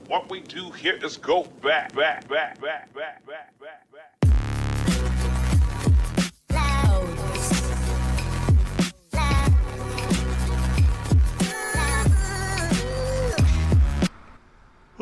What we do here is go back. Hello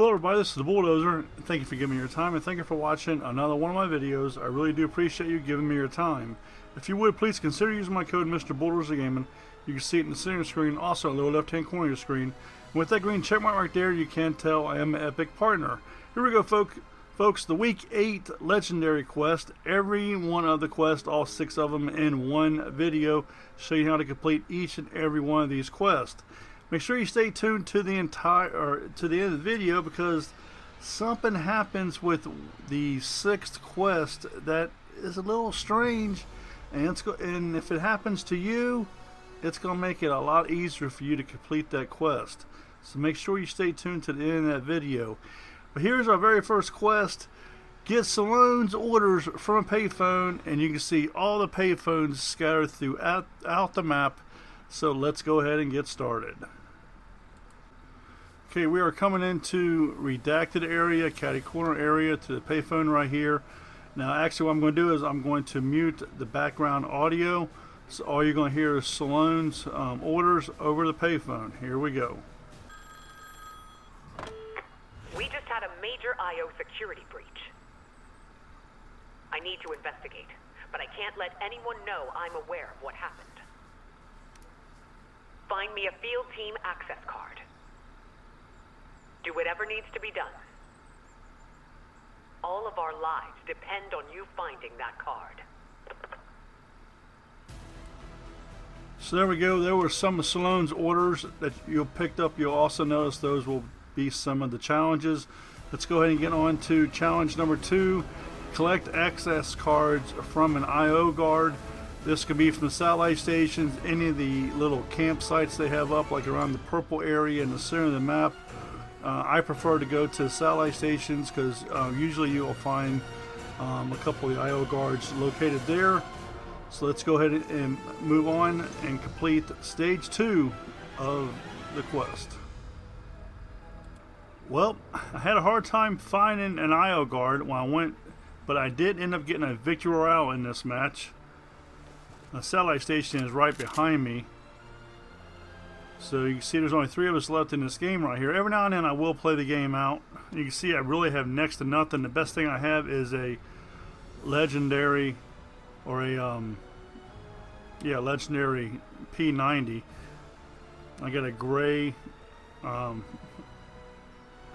everybody, this is the Bulldozer. Thank you for giving me your time and thank you for watching another one of my videos. I really do appreciate you giving me your time. If you would, please consider using my code MrBulldozeRGamN. You can see it in the center of the screen, also in the lower left hand corner of your screen. And with that green check mark right there, you can tell I am an epic partner. Here we go folks, the week 8 legendary quest. Every one of the quests, all 6 of them in one video, show you how to complete each and every one of these quests. Make sure you stay tuned to the end of the video because something happens with the 6th quest that is a little strange, and if it happens to you, it's going to make it a lot easier for you to complete that quest. So make sure you stay tuned to the end of that video. But here's our very first quest. Get Slone's orders from a payphone, and you can see all the payphones scattered throughout the map. So let's go ahead and get started. Okay, we are coming into redacted area, catty corner area, to the payphone right here. Now actually what I'm going to do is I'm going to mute the background audio, so all you're going to hear is Slone's orders over the payphone. Here we go. We just had a major IO security breach. I need to investigate, but I can't let anyone know I'm aware of what happened. Find me a field team access card. Do whatever needs to be done. All of our lives depend on you finding that card. So there we go. There were some of Slone's orders that you picked up. You'll also notice those will be some of the challenges. Let's go ahead and get on to challenge number 2. Collect access cards from an IO guard. This could be from the satellite stations, any of the little campsites they have up, like around the purple area in the center of the map. I prefer to go to satellite stations because usually you will find a couple of the IO guards located there. So let's go ahead and move on and complete stage 2 of the quest. Well, I had a hard time finding an IO guard when I went, but I did end up getting a victory royale in this match. The satellite station is right behind me. So you can see there's only 3 of us left in this game right here. Every now and then I will play the game out. You can see I really have next to nothing. The best thing I have is a legendary, or a legendary P90. I got a gray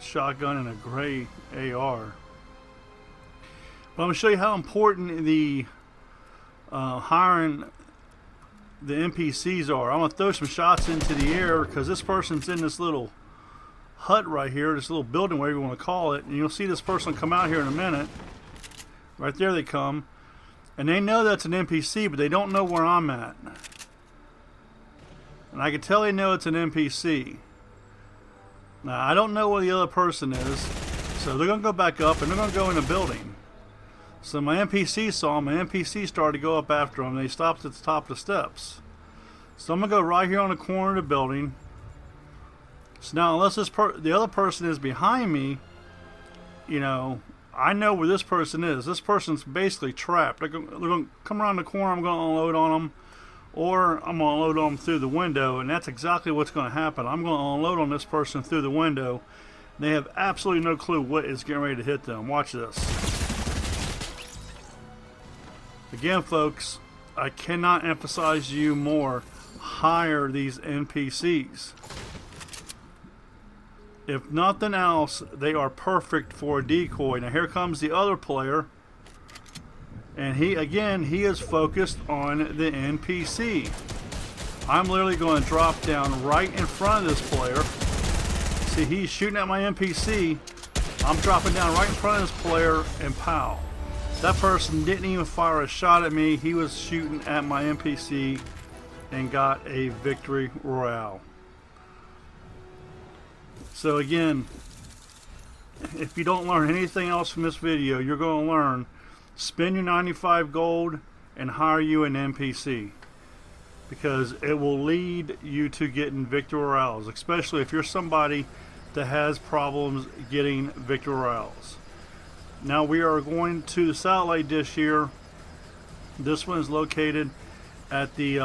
shotgun and a gray AR. But I'm going to show you how important the hiring the NPCs are. I'm going to throw some shots into the air because this person's in this little hut right here, this little building, whatever you want to call it, and you'll see this person come out here in a minute. Right there they come, and they know that's an NPC, but they don't know where I'm at, and I can tell they know it's an NPC. Now I don't know where the other person is, so they're going to go back up and they're going to go in the building. So my NPC saw them, my NPC started to go up after them. They stopped at the top of the steps. So I'm going to go right here on the corner of the building. So now unless the other person is behind me, you know, I know where this person is. This person's basically trapped. They're going to come around the corner, I'm going to unload on them. Or I'm going to unload on them through the window, and that's exactly what's going to happen. I'm going to unload on this person through the window. They have absolutely no clue what is getting ready to hit them. Watch this. Again, folks, I cannot emphasize to you more, hire these NPCs. If nothing else, they are perfect for a decoy. Now here comes the other player, and he is focused on the NPC. I'm literally going to drop down right in front of this player. See, he's shooting at my NPC. I'm dropping down right in front of this player, and pow. That person didn't even fire a shot at me. He was shooting at my NPC and got a victory royale. So again, if you don't learn anything else from this video, you're going to learn: spend your 95 gold and hire you an NPC, because it will lead you to getting victory royales, especially if you're somebody that has problems getting victory royales. Now we are going to the satellite dish here. This one is located at the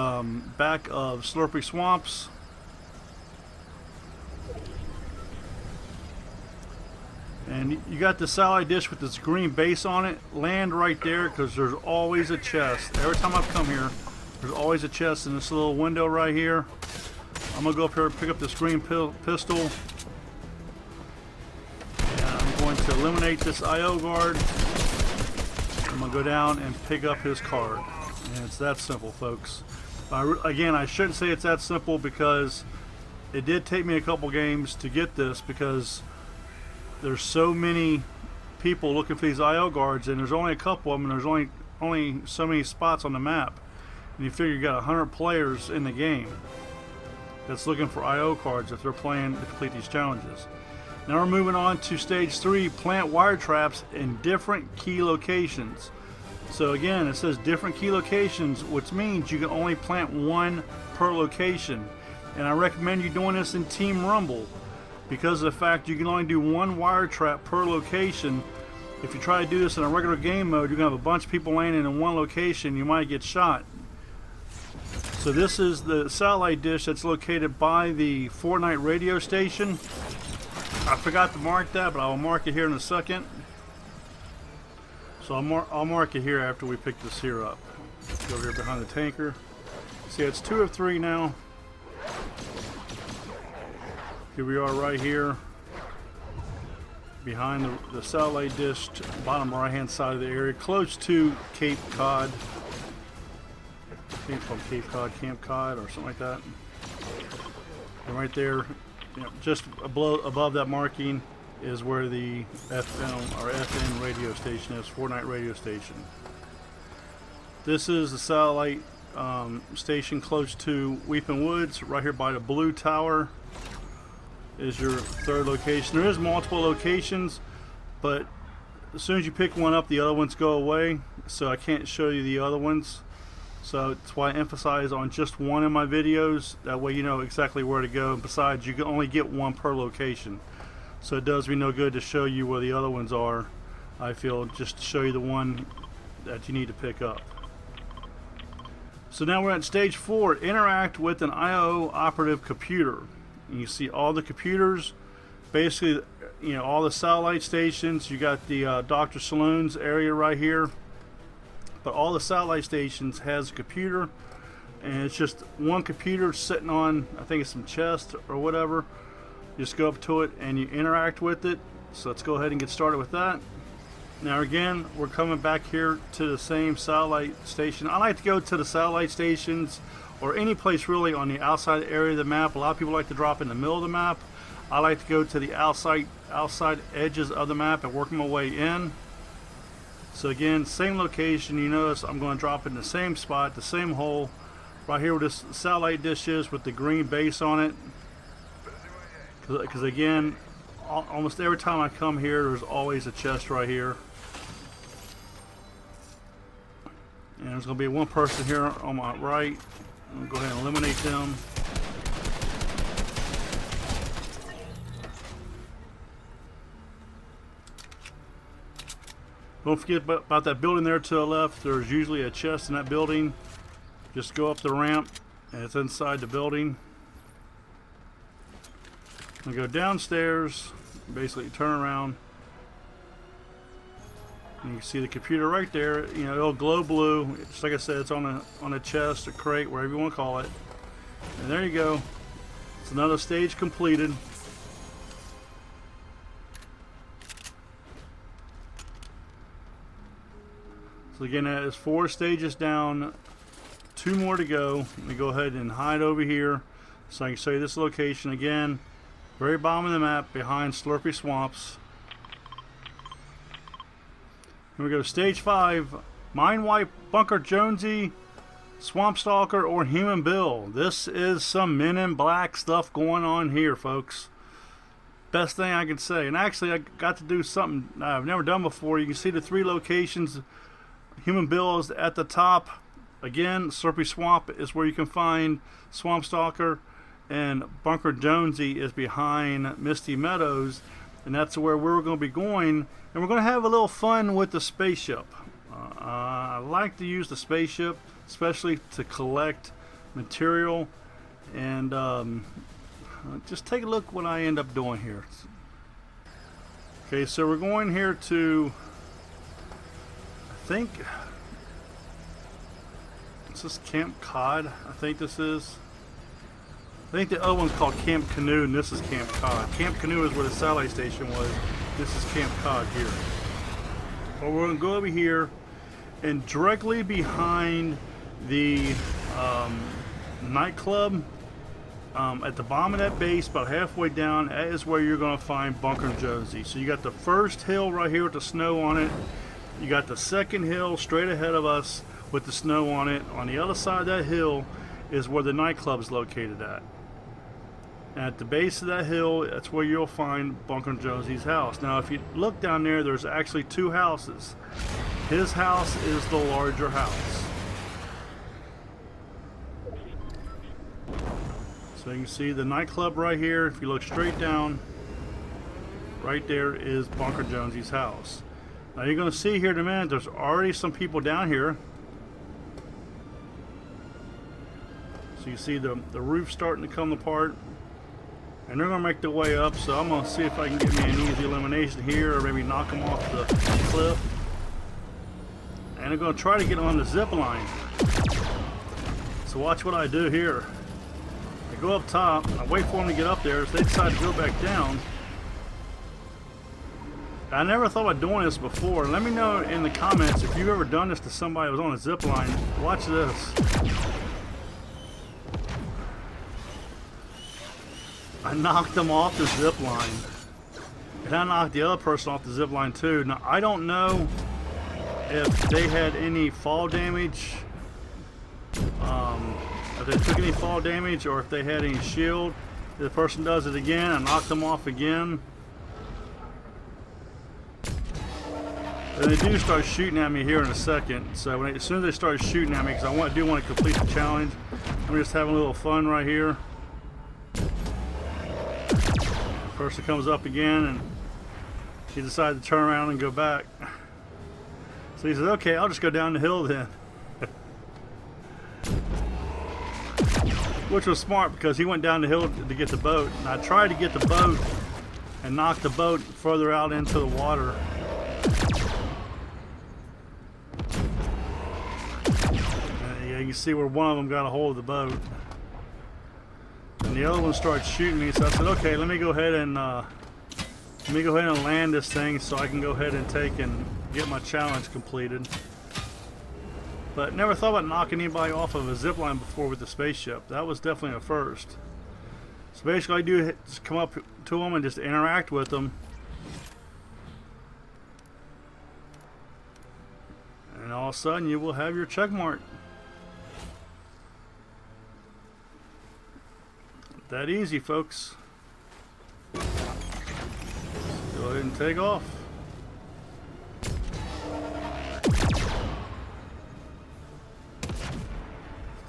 back of Slurpy Swamps. And you got the satellite dish with this green base on it. Land right there, because there's always a chest. Every time I've come here, there's always a chest in this little window right here. I'm going to go up here and pick up this green pistol. And I'm going to eliminate this IO guard. I'm going to go down and pick up his card. And it's that simple, folks. Again, I shouldn't say it's that simple, because it did take me a couple games to get this, because there's so many people looking for these IO guards, and there's only a couple of them, and there's only so many spots on the map. And you figure you got 100 players in the game that's looking for IO cards if they're playing to complete these challenges. Now we're moving on to stage 3, plant wire traps in different key locations. So again, it says different key locations, which means you can only plant one per location. And I recommend you doing this in Team Rumble, because of the fact you can only do one wire trap per location. If you try to do this in a regular game mode, you're going to have a bunch of people landing in one location. You might get shot. So this is the satellite dish that's located by the Fortnite radio station. I forgot to mark that, but I'll mark it here in a second. So I'll mark it here after we pick this here up. Go over here behind the tanker. See, it's 2 of 3 now. Here we are right here behind the satellite dish, bottom right hand side of the area, close to Cape Cod. I think it's called Cape Cod, Camp Cod, or something like that. And right there, just above that marking is where the FM or FN radio station is, Fortnite radio station. This is the satellite station close to Weeping Woods, right here by the blue tower. Is your third location. There is multiple locations, but as soon as you pick one up, the other ones go away, so I can't show you the other ones. So that's why I emphasize on just one in my videos. That way you know exactly where to go. And besides, you can only get one per location, so it does me no good to show you where the other ones are. I feel just to show you the one that you need to pick up. So now we're at stage 4, interact with an IO Operative computer. And you see all the computers, basically, all the satellite stations. You got the Dr. Slone's area right here, but all the satellite stations has a computer, and it's just one computer sitting on, I think it's some chest or whatever. You just go up to it and you interact with it. So let's go ahead and get started with that. Now again, we're coming back here to the same satellite station. I like to go to the satellite stations, or any place really on the outside area of the map. A lot of people like to drop in the middle of the map. I like to go to the outside edges of the map and work my way in. So again, same location. You notice I'm going to drop in the same spot, the same hole, right here where this satellite dish is with the green base on it. Because again, almost every time I come here, there's always a chest right here. And there's going to be one person here on my right. I'm going to go ahead and eliminate them. Don't forget about that building there to the left. There's usually a chest in that building. Just go up the ramp and it's inside the building. I'm going to go downstairs, basically turn around. And you can see the computer right there. It'll glow blue. Just like I said, it's on a chest, a crate, wherever you want to call it. And there you go. It's another stage completed. So again, that is 4 stages down, 2 more to go. Let me go ahead and hide over here so I can show you this location again. Very bottom of the map, behind Slurpy Swamps. Here we go, stage 5, Mindwipe, Bunker Jonesy, Swamp Stalker, or Human Bill. This is some Men in Black stuff going on here, folks. Best thing I can say. And actually, I got to do something I've never done before. You can see the 3 locations. Human Bill is at the top. Again, Slurpy Swamp is where you can find Swamp Stalker. and Bunker Jonesy is behind Misty Meadows, and that's where we're going to be going, and we're going to have a little fun with the spaceship. I like to use the spaceship, especially to collect material, and just take a look what I end up doing here. Okay, so we're going here to, I think, this is Camp Cod, I think this is. I think the other one's called Camp Canoe, and this is Camp Cod. Camp Canoe is where the satellite station was. This is Camp Cod here. But we're going to go over here, and directly behind the nightclub, at the bottom of that base, about halfway down, that is where you're going to find Bunker Jonesy. So you got the first hill right here with the snow on it. You got the second hill straight ahead of us with the snow on it. On the other side of that hill is where the nightclub is located at. And at the base of that hill, that's where you'll find Bunker Jonesy's house. Now, if you look down there, there's actually two houses. His house is the larger house. So you can see the nightclub right here. If you look straight down, right there is Bunker Jonesy's house. Now you're going to see here in a minute, there's already some people down here. So you see the roof starting to come apart. And they're going to make their way up, so I'm going to see if I can get me an easy elimination here, or maybe knock them off the cliff. And they're going to try to get on the zip line. So watch what I do here. I go up top, I wait for them to get up there, so they decide to go back down. I never thought about doing this before. Let me know in the comments if you've ever done this to somebody who was on a zip line. Watch this. I knocked them off the zip line, and I knocked the other person off the zip line too. Now I don't know if they had any fall damage, if they took any fall damage, or if they had any shield. If the person does it again, I knocked them off again. And they do start shooting at me here in a second. So as soon as they start shooting at me, because I do want to complete the challenge, I'm just having a little fun right here. Person comes up again, and he decided to turn around and go back. So he says, okay, I'll just go down the hill then. Which was smart, because he went down the hill to get the boat. And I tried to get the boat and knock the boat further out into the water. Yeah, you can see where one of them got a hold of the boat. And the other one started shooting me, so I said, okay, let me go ahead and land this thing so I can go ahead and take and get my challenge completed. But never thought about knocking anybody off of a zipline before with the spaceship. That was definitely a first. So basically, all I do is come up to them and just interact with them. And all of a sudden, you will have your check mark. That easy, folks. Go ahead and take off.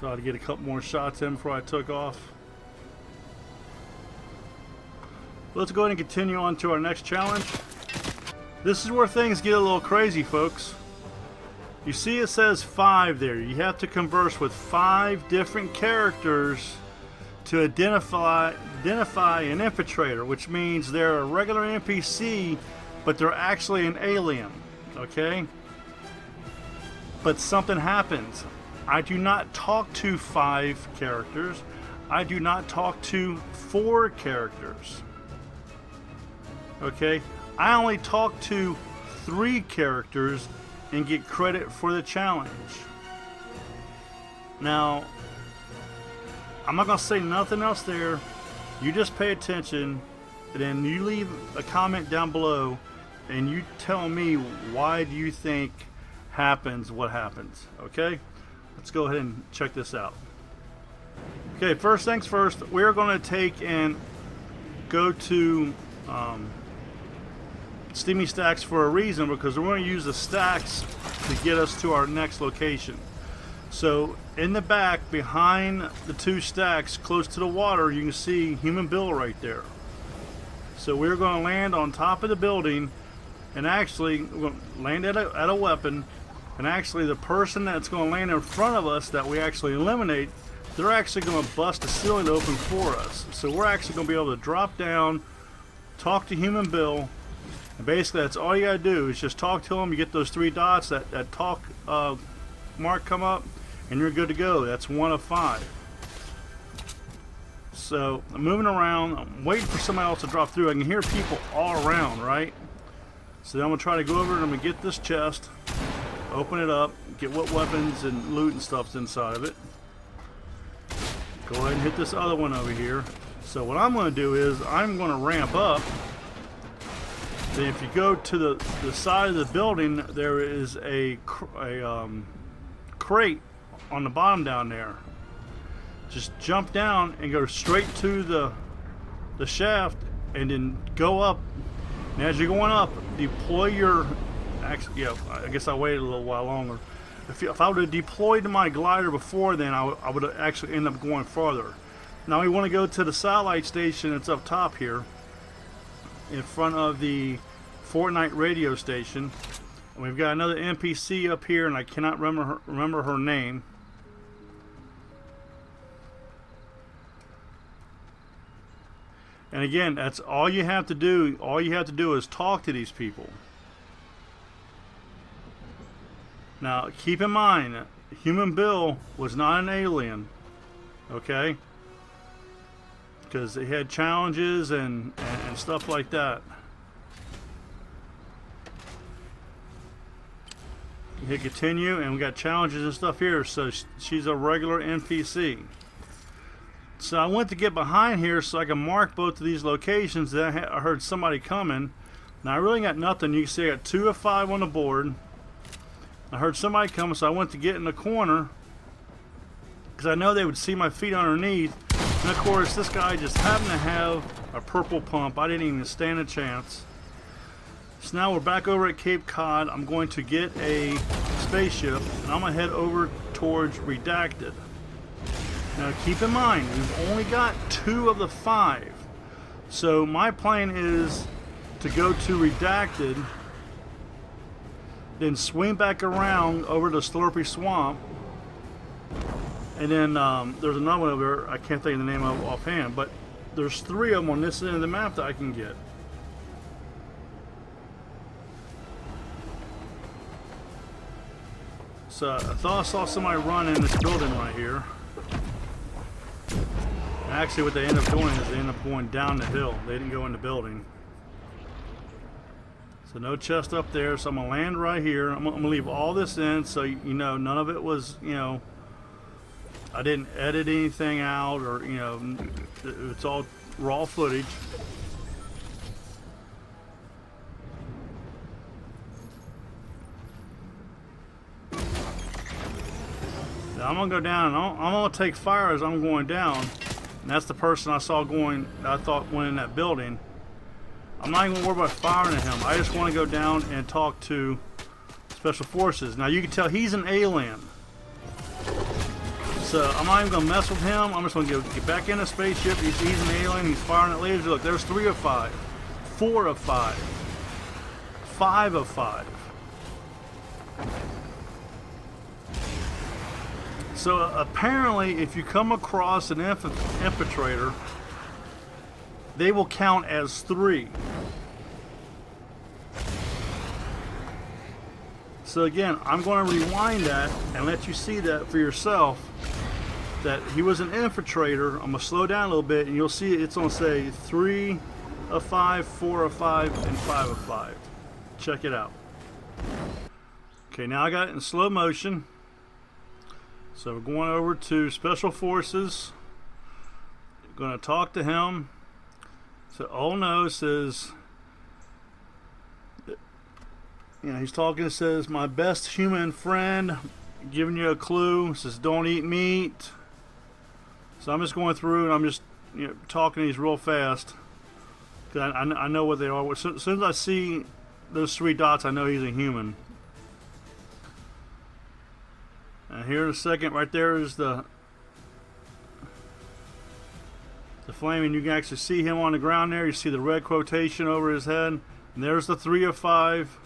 Thought I'd get a couple more shots in before I took off. Let's go ahead and continue on to our next challenge. This is where things get a little crazy, folks. You see it says 5 there. You have to converse with 5 different characters to identify an infiltrator, which means they're a regular NPC, but they're actually an alien, okay? But something happens. I do not talk to 5 characters. I do not talk to 4 characters, okay? I only talk to 3 characters and get credit for the challenge. Now, I'm not going to say nothing else there. You just pay attention, and then you leave a comment down below, and you tell me why do you think happens what happens, okay? Let's go ahead and check this out. Okay, first things first, we're going to take and go to Steamy Stacks for a reason, because we're going to use the stacks to get us to our next location. So in the back, behind the two stacks, close to the water, you can see Human Bill right there. So we're going to land on top of the building, and actually we're going to land at a weapon. And actually, the person that's going to land in front of us that we actually eliminate, they're actually going to bust the ceiling open for us. So we're actually going to be able to drop down, talk to Human Bill, and basically that's all you got to do is just talk to him. You get those 3 dots, that talk mark come up, and you're good to go. That's 1 of 5. So I'm moving around. I'm waiting for somebody else to drop through. I can hear people all around, right? So then I'm going to try to go over and I'm going to get this chest. Open it up, get what weapons and loot and stuff's inside of it. Go ahead and hit this other one over here. So what I'm going to do is I'm going to ramp up. Then if you go to the side of the building, there is a crate on the bottom down there. Just jump down and go straight to the shaft and then go up. And as you're going up, deploy your... Actually, yeah, I guess I waited a little while longer. If I would have deployed my glider before then, I would have actually ended up going farther. Now we want to go to the satellite station that's up top here, in front of the Fortnite radio station. And we've got another NPC up here, and I cannot remember her name. And again, that's all you have to do. All you have to do is talk to these people. Now, keep in mind, Human Bill was not an alien, okay? Because they had challenges and stuff like that. Hit continue, and we got challenges and stuff here, so she's a regular NPC. So I went to get behind here so I can mark both of these locations. Then I heard somebody coming. Now I really got nothing. You can see I got 2 of 5 on the board. I heard somebody coming, so I went to get in the corner because I know they would see my feet underneath. And of course, this guy just happened to have a purple pump. I didn't even stand a chance. So now we're back over at Cape Cod. I'm going to get a spaceship, and I'm going to head over towards Redacted. Now keep in mind, we've only got 2 of the 5. So my plan is to go to Redacted, then swing back around over to Slurpy Swamp, and then there's another one over there. I can't think of the name of it offhand, but there's 3 of them on this end of the map that I can get. So I thought I saw somebody run in this building right here. Actually, what they end up doing is they end up going down the hill. They didn't go in the building. So no chest up there, so I'm going to land right here. I'm going to leave all this in so you know none of it was, you know, I didn't edit anything out, or, you know, it's all raw footage. Now I'm going to go down, and I'm going to take fire as I'm going down. And that's the person I saw going, I thought went in that building. I'm not even going to worry about firing at him. I just want to go down and talk to Special Forces. Now you can tell he's an alien. So I'm not even going to mess with him. I'm just going to get back in the spaceship. He's an alien. He's firing at lasers. Look, there's 3 of 5. 4 of 5. 5 of 5. So apparently if you come across an infiltrator, they will count as 3. So again, I'm going to rewind that and let you see that for yourself, that he was an infiltrator. I'm going to slow down a little bit and you'll see it's going to say 3 of 5, 4 of 5, and 5 of 5. Check it out. Okay, now I got it in slow motion. So we're going over to Special Forces. Going to talk to him. So oh no says, you know, he's talking, says, my best human friend, giving you a clue, says don't eat meat. So I'm just going through and I'm just, you know, talking to these real fast, because I know what they are. As soon as I see those 3 dots, I know he's a human. And here in a second, right there is the flame, and you can actually see him on the ground there. You see the red quotation over his head. And there's the 3 of 5.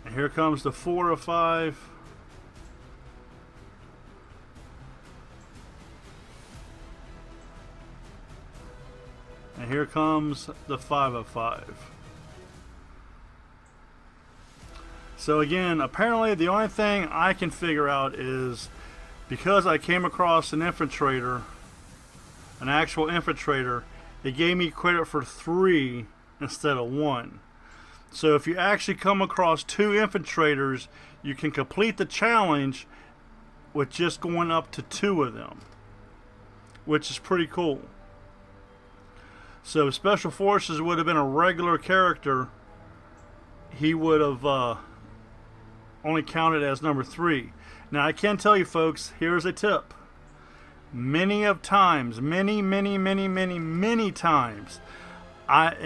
And here comes the 4 of 5. And here comes the 5 of 5. So again, apparently the only thing I can figure out is because I came across an infiltrator, an actual infiltrator, it gave me credit for 3 instead of 1. So if you actually come across 2 infiltrators, you can complete the challenge with just going up to 2 of them, which is pretty cool. So if Special Forces would have been a regular character, he would have only counted as number 3. Now I can tell you folks, here's a tip. Many times, in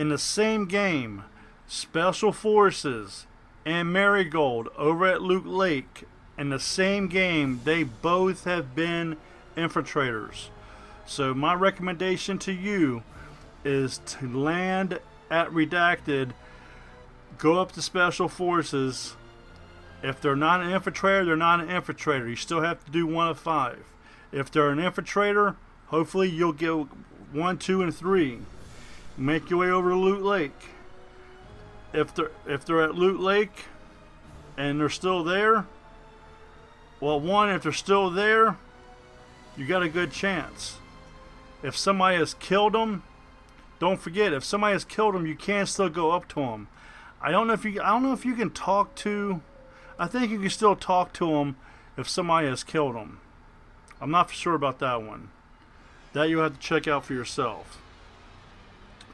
the same game, Special Forces and Marigold over at Loot Lake, in the same game, they both have been infiltrators. So my recommendation to you is to land at Redacted, go up to Special Forces. If they're not an infiltrator, they're not an infiltrator. You still have to do 1 of 5. If they're an infiltrator, hopefully you'll get 1, 2, and 3. Make your way over to Loot Lake. If they're at Loot Lake and they're still there, well, one, if they're still there, you got a good chance. If somebody has killed them, don't forget, if somebody has killed them, you can still go up to them. I don't know if you can talk to. I think you can still talk to them if somebody has killed them. I'm not for sure about that one. That you'll have to check out for yourself.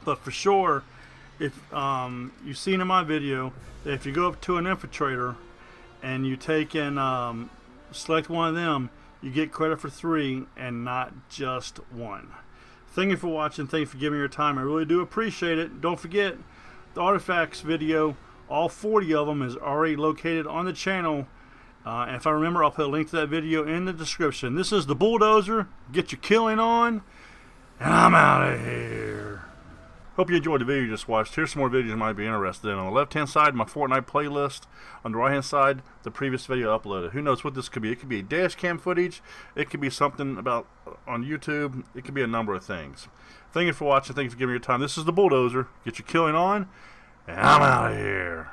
But for sure, if you've seen in my video, that if you go up to an infiltrator and you take and select one of them, you get credit for 3 and not just 1. Thank you for watching. Thank you for giving me your time. I really do appreciate it. Don't forget, the artifacts video, all 40 of them, is already located on the channel. And if I remember, I'll put a link to that video in the description. This is the Bulldozer. Get your killing on. And I'm out of here. Hope you enjoyed the video you just watched. Here's some more videos you might be interested in. On the left-hand side, my Fortnite playlist. On the right-hand side, the previous video uploaded. Who knows what this could be? It could be dash cam footage. It could be something about on YouTube. It could be a number of things. Thank you for watching. Thank you for giving me your time. This is the Bulldozer. Get your killing on. And I'm out of here.